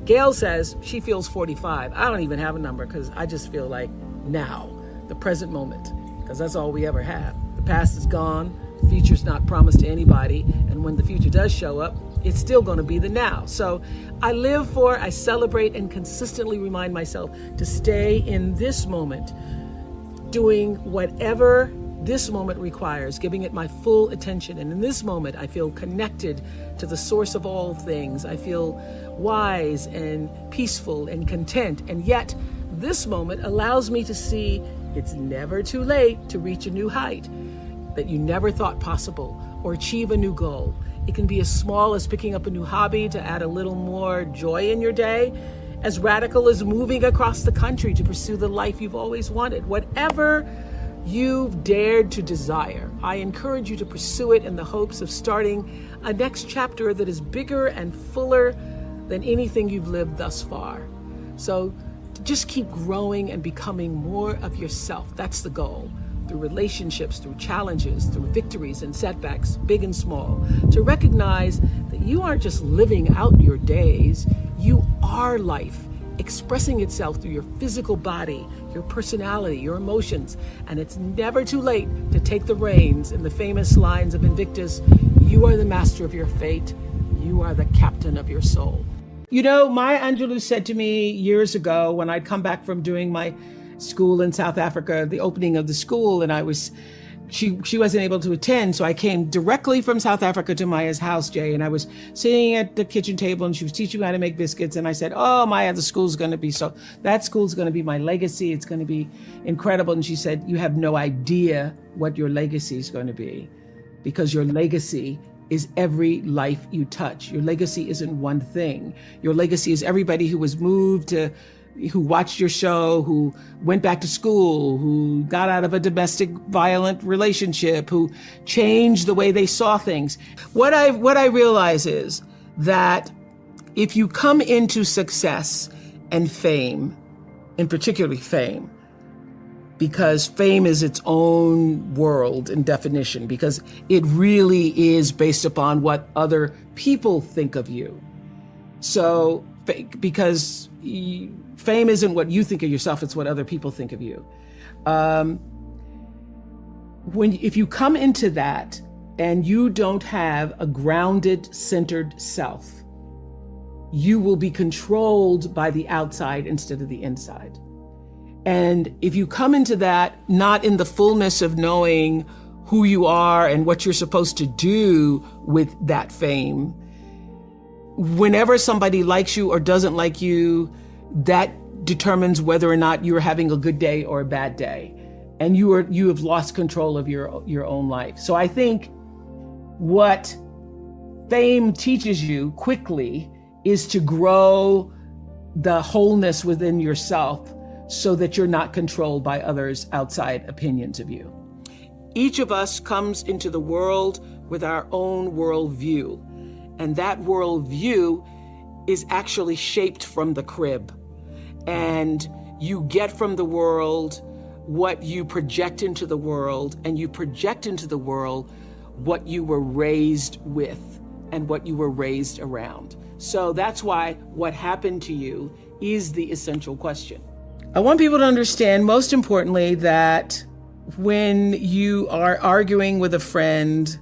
Gail says she feels 45. I don't even have a number because I just feel like now, the present moment, because that's all we ever have. The past is gone, the future's not promised to anybody, and when the future does show up, it's still going to be the now. So I celebrate and consistently remind myself to stay in this moment, doing whatever this moment requires, giving it my full attention. And in this moment, I feel connected to the source of all things. I feel wise and peaceful and content. And yet, this moment allows me to see it's never too late to reach a new height that you never thought possible or achieve a new goal. It can be as small as picking up a new hobby to add a little more joy in your day, as radical as moving across the country to pursue the life you've always wanted. Whatever you've dared to desire, I encourage you to pursue it in the hopes of starting a next chapter that is bigger and fuller than anything you've lived thus far. So just keep growing and becoming more of yourself. That's the goal. Through relationships, through challenges, through victories and setbacks, big and small, to recognize that you aren't just living out your days, you are life, expressing itself through your physical body, your personality, your emotions, and it's never too late to take the reins. In the famous lines of Invictus, you are the master of your fate, you are the captain of your soul. You know, Maya Angelou said to me years ago when I'd come back from doing my school in South Africa, the opening of the school, and she wasn't able to attend, so I came directly from South Africa to Maya's house, Jay, and I was sitting at the kitchen table and she was teaching me how to make biscuits, and I said, oh, Maya, that school's going to be my legacy. It's going to be incredible. And she said, you have no idea what your legacy is going to be, because your legacy is every life you touch. Your legacy isn't one thing. Your legacy is everybody who was moved to, who watched your show, who went back to school, who got out of a domestic violent relationship, who changed the way they saw things. What I realize is that if you come into success and fame, and particularly fame, because fame is its own world in definition, because it really is based upon what other people think of you. So, because fame isn't what you think of yourself, it's what other people think of you. If you come into that and you don't have a grounded, centered self, you will be controlled by the outside instead of the inside. And if you come into that not in the fullness of knowing who you are and what you're supposed to do with that fame, whenever somebody likes you or doesn't like you, that determines whether or not you're having a good day or a bad day. And you have lost control of your own life. So I think what fame teaches you quickly is to grow the wholeness within yourself so that you're not controlled by others' outside opinions of you. Each of us comes into the world with our own worldview. And that worldview is actually shaped from the crib. And you get from the world what you project into the world, and you project into the world what you were raised with and what you were raised around. So that's why what happened to you is the essential question. I want people to understand, most importantly, that when you are arguing with a friend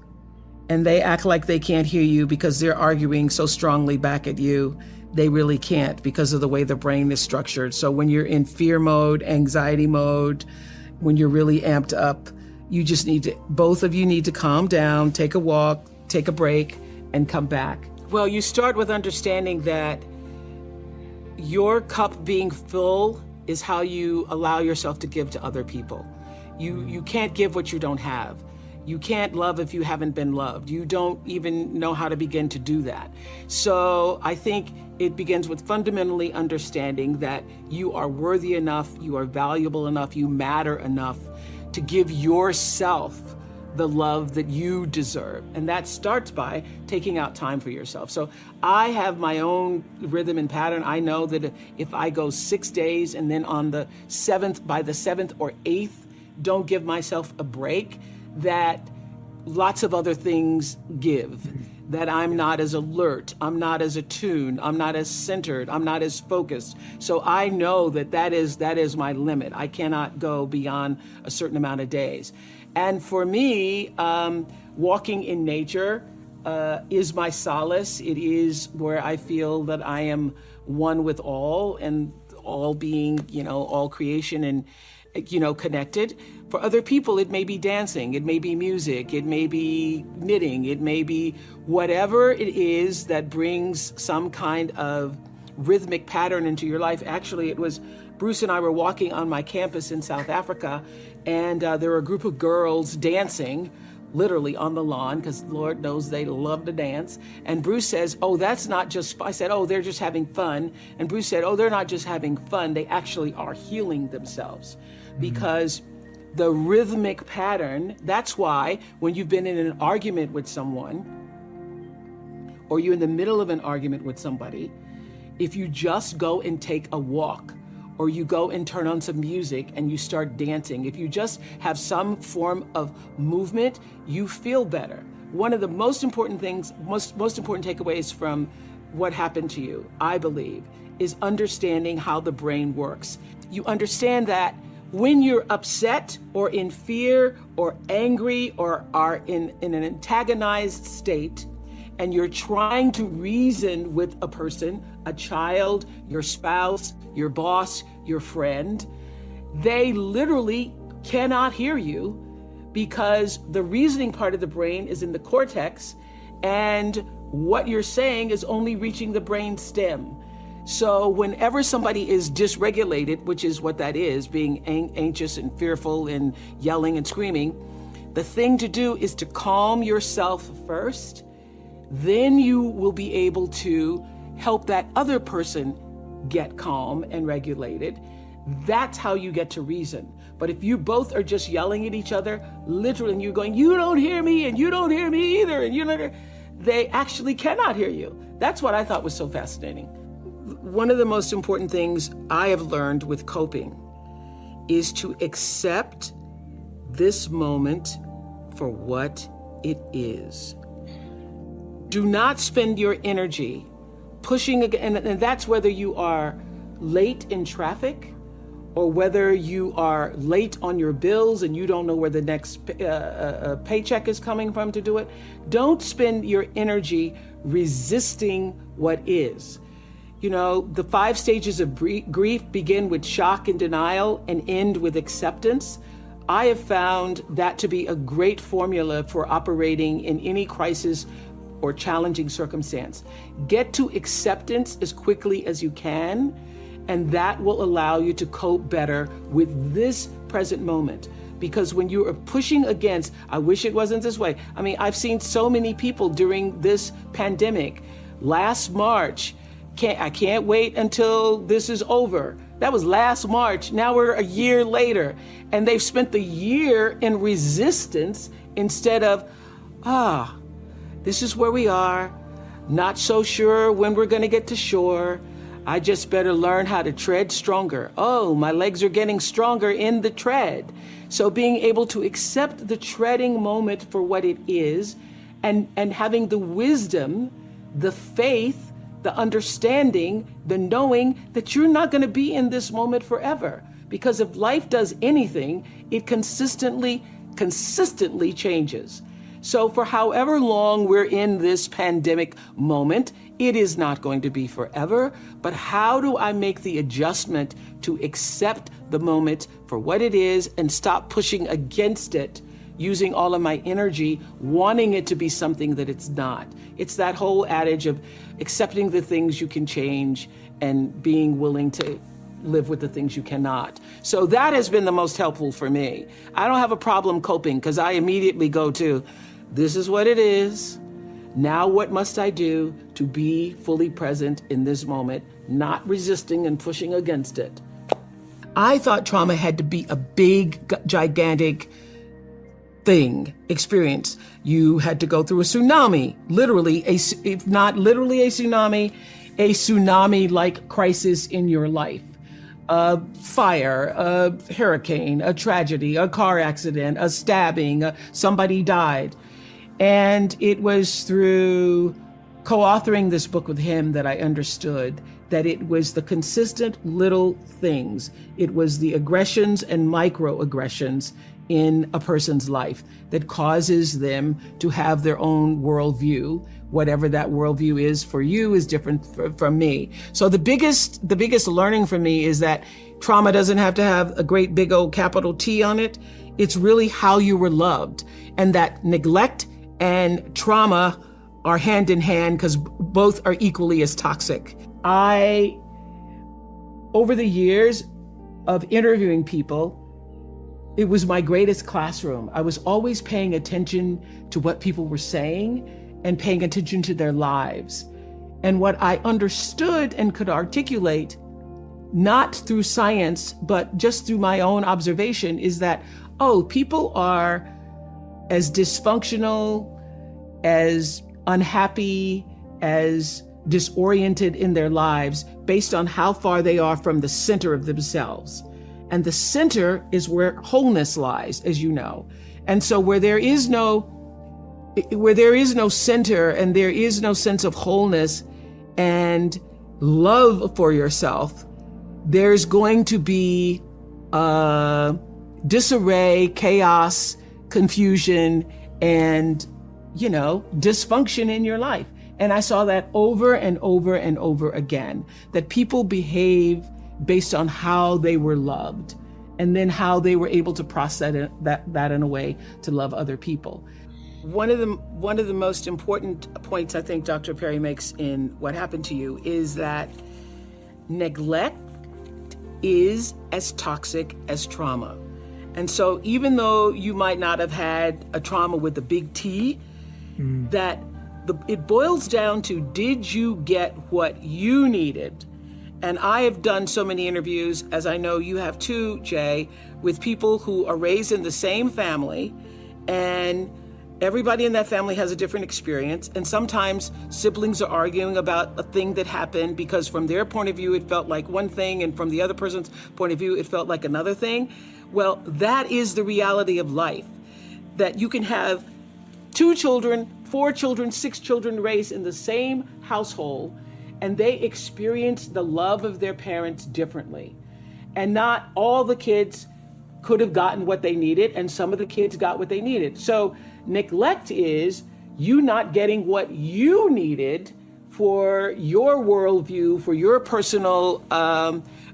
and they act like they can't hear you because they're arguing so strongly back at you, they really can't because of the way the brain is structured. So when you're in fear mode, anxiety mode, when you're really amped up, you just need to, both of you need to calm down, take a walk, take a break, and come back. Well, you start with understanding that your cup being full is how you allow yourself to give to other people. You can't give what you don't have. You can't love if you haven't been loved. You don't even know how to begin to do that. So I think it begins with fundamentally understanding that you are worthy enough, you are valuable enough, you matter enough to give yourself the love that you deserve. And that starts by taking out time for yourself. So I have my own rhythm and pattern. I know that if I go 6 days and then on the 7th, by the 7th or 8th, don't give myself a break, that lots of other things give, that I'm not as alert, I'm not as attuned, I'm not as centered, I'm not as focused. So I know that is my limit. I cannot go beyond a certain amount of days. And for me, walking in nature is my solace. It is where I feel that I am one with all, and all being, all creation and, connected. For other people, it may be dancing, it may be music, it may be knitting, it may be whatever it is that brings some kind of rhythmic pattern into your life. Actually, it was Bruce and I were walking on my campus in South Africa, and there were a group of girls dancing, literally on the lawn, because Lord knows they love to dance. And Bruce says, oh, that's not just, I said, oh, they're just having fun. And Bruce said, oh, they're not just having fun, they actually are healing themselves. Because the rhythmic pattern, that's why when you've been in an argument with someone, or you're in the middle of an argument with somebody, if you just go and take a walk, or you go and turn on some music and you start dancing, if you just have some form of movement, you feel better. One of the most important things, most important takeaways from what happened to you, I believe, is understanding how the brain works. You understand that when you're upset or in fear or angry or are in an antagonized state, and you're trying to reason with a person, a child, your spouse, your boss, your friend, they literally cannot hear you because the reasoning part of the brain is in the cortex, and what you're saying is only reaching the brain stem. So whenever somebody is dysregulated, which is what that is, being anxious and fearful and yelling and screaming, the thing to do is to calm yourself first. Then you will be able to help that other person get calm and regulated. That's how you get to reason. But if you both are just yelling at each other, literally, and you're going, you don't hear me and you don't hear me either, and they actually cannot hear you. That's what I thought was so fascinating. One of the most important things I have learned with coping is to accept this moment for what it is. Do not spend your energy pushing again, and that's whether you are late in traffic or whether you are late on your bills and you don't know where the next paycheck is coming from to do it. Don't spend your energy resisting what is. The 5 stages of grief begin with shock and denial and end with acceptance. I have found that to be a great formula for operating in any crisis or challenging circumstance. Get to acceptance as quickly as you can, and that will allow you to cope better with this present moment. Because when you are pushing against, I wish it wasn't this way. I mean, I've seen so many people during this pandemic. Last March, I can't wait until this is over. That was last March. Now we're a year later, and they've spent the year in resistance instead of, this is where we are. Not so sure when we're going to get to shore. I just better learn how to tread stronger. Oh, my legs are getting stronger in the tread. So being able to accept the treading moment for what it is, and having the wisdom, the faith, the understanding, the knowing that you're not going to be in this moment forever. Because if life does anything, it consistently changes. So for however long we're in this pandemic moment, it is not going to be forever. But how do I make the adjustment to accept the moment for what it is and stop pushing against it, using all of my energy, wanting it to be something that it's not? It's that whole adage of accepting the things you can change and being willing to live with the things you cannot. So that has been the most helpful for me. I don't have a problem coping because I immediately go to, this is what it is. Now what must I do to be fully present in this moment, not resisting and pushing against it? I thought trauma had to be a big, gigantic experience. You had to go through a tsunami, literally, if not literally a tsunami-like crisis in your life. A fire, a hurricane, a tragedy, a car accident, a stabbing, somebody died. And it was through co-authoring this book with him that I understood that it was the consistent little things. It was the aggressions and microaggressions in a person's life that causes them to have their own worldview. Whatever that worldview is for you is different from me. So the biggest learning for me is that trauma doesn't have to have a great big old capital T on it. It's really how you were loved, and that neglect and trauma are hand in hand because both are equally as toxic. Over the years of interviewing people, it was my greatest classroom. I was always paying attention to what people were saying and paying attention to their lives. And what I understood and could articulate, not through science, but just through my own observation, is that, people are as dysfunctional, as unhappy, as disoriented in their lives based on how far they are from the center of themselves. And the center is where wholeness lies, as you know. And so where there is no center and there is no sense of wholeness and love for yourself, there's going to be disarray, chaos, confusion, and, dysfunction in your life. And I saw that over and over and over again, that people behave based on how they were loved and then how they were able to process that in a way to love other people. One of the most important points I think Dr. Perry makes in What Happened to You is that neglect is as toxic as trauma. And so even though you might not have had a trauma with a big T, it boils down to, did you get what you needed? And I have done so many interviews, as I know you have too, Jay, with people who are raised in the same family, and everybody in that family has a different experience. And sometimes siblings are arguing about a thing that happened because from their point of view, it felt like one thing, and from the other person's point of view, it felt like another thing. Well, that is the reality of life, that you can have 2 children, 4 children, 6 children raised in the same household, and they experience the love of their parents differently. And not all the kids could have gotten what they needed, and some of the kids got what they needed. So neglect is you not getting what you needed for your worldview, for your personal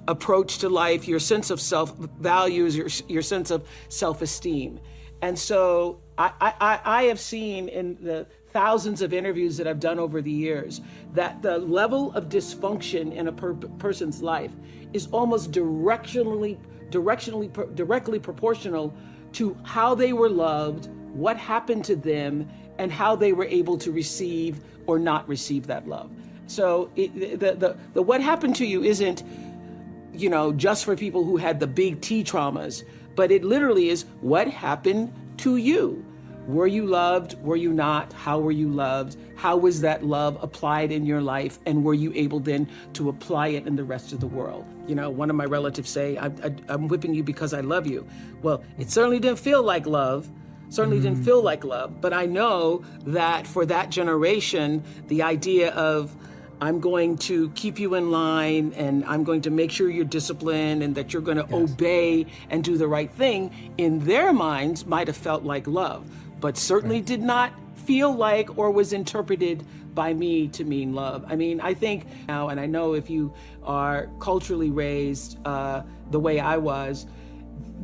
approach to life, your sense of self-values, your sense of self-esteem. And so I have seen in the thousands of interviews that I've done over the years that the level of dysfunction in a person's life is almost directly proportional to how they were loved, what happened to them, and how they were able to receive or not receive that love. So the what happened to you isn't, just for people who had the big T traumas, but it literally is what happened to you. Were you loved? Were you not? How were you loved? How was that love applied in your life? And were you able then to apply it in the rest of the world? You know, one of my relatives say, I'm whipping you because I love you. Well, it certainly didn't feel like love. Didn't feel like love. But I know that for that generation, the idea of I'm going to keep you in line and I'm going to make sure you're disciplined and that you're going to obey and do the right thing, in their minds might have felt like love, but certainly did not feel like or was interpreted by me to mean love. I mean, I think now, and I know if you are culturally raised the way I was,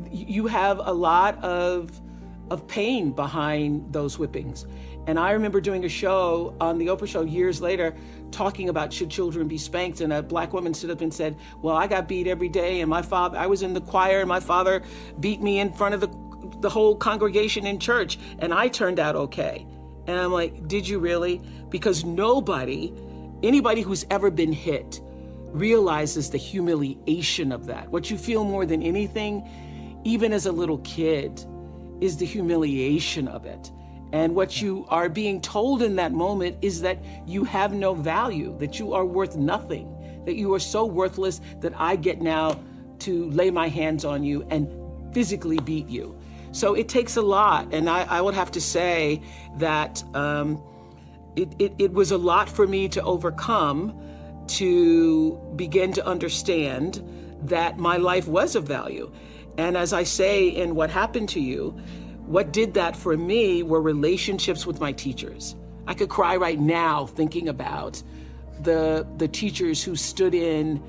you have a lot of pain behind those whippings. And I remember doing a show on the Oprah show years later talking about should children be spanked, and a black woman stood up and said, well, I got beat every day, and I was in the choir and my father beat me in front of the whole congregation in church, and I turned out okay. And I'm like, did you really? Because anybody who's ever been hit realizes the humiliation of that. What you feel more than anything, even as a little kid, is the humiliation of it. And what you are being told in that moment is that you have no value, that you are worth nothing, that you are so worthless that I get now to lay my hands on you and physically beat you. So it takes a lot. And I would have to say that it was a lot for me to overcome, to begin to understand that my life was of value. And as I say in What Happened to You, what did that for me were relationships with my teachers. I could cry right now thinking about the teachers who stood in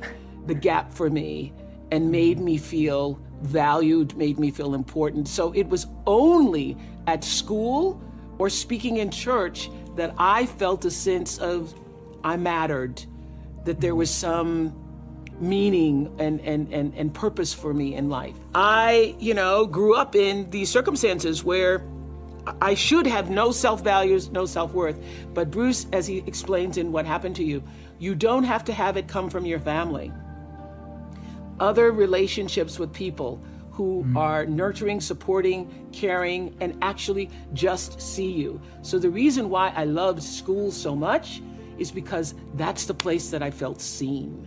the gap for me and made me feel valued, made me feel important. So it was only at school or speaking in church that I felt a sense of I mattered, that there was some meaning and purpose for me in life. I, grew up in these circumstances where I should have no self-values, no self-worth. But Bruce, as he explains in What Happened to You, you don't have to have it come from your family. Other relationships with people who are nurturing, supporting, caring, and actually just see you. So the reason why I loved school so much is because that's the place that I felt seen.